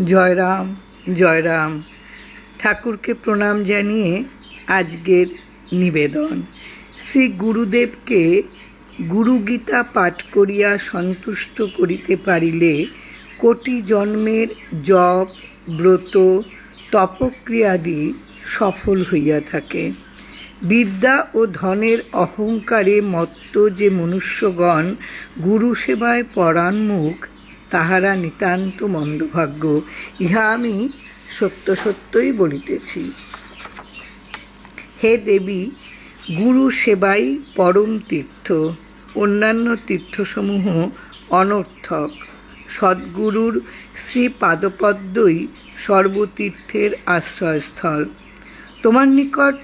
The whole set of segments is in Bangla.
জয়রাম জয়রাম। ঠাকুরকে প্রণাম জানিয়ে আজকের নিবেদন। শ্রী গুরুদেবকে গুরুগীতা পাঠ করিয়া সন্তুষ্ট করিতে পারিলে কোটি জন্মের জপ ব্রত তপক্রিয়াদি সফল হইয়া থাকে। বিদ্যা ও ধনের অহংকারে মত্ত যে মনুষ্যগণ গুরু সেবায় পরাণমুখ, তাহারা নিতান্ত মন্দভাগ্য। ইহা আমি সত্য সত্যই বলিতেছি। হে দেবী, গুরু সেবাই পরম তীর্থ, অন্যান্য তীর্থসমূহ অনর্থক। সদ্গুরুর শ্রীপাদপদ্মই সর্বতীর্থের আশ্রয়স্থল। তোমার নিকট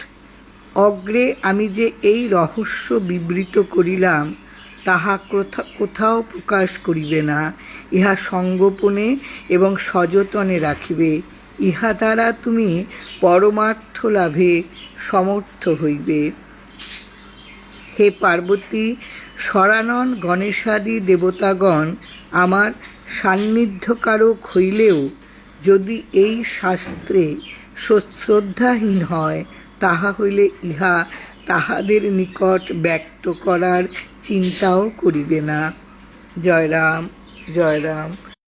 অগ্রে আমি যে এই রহস্য বিবৃত করিলাম, তাহা কোথাও প্রকাশ করিবে না। ইহা সংগোপনে এবং সযতনে রাখিবে। ইহা দ্বারা তুমি পরমার্থ লাভে সমর্থ হইবে। হে পার্বতী, সরানন গণেশাদি দেবতাগণ আমার সান্নিধ্যকারক হইলেও যদি এই শাস্ত্রে শ্রদ্ধাহীন হয়, তাহা হইলে ইহা তাহাদের নিকট ব্যক্ত করার চিন্তাও করিবে না। জয়রাম জয়রাম।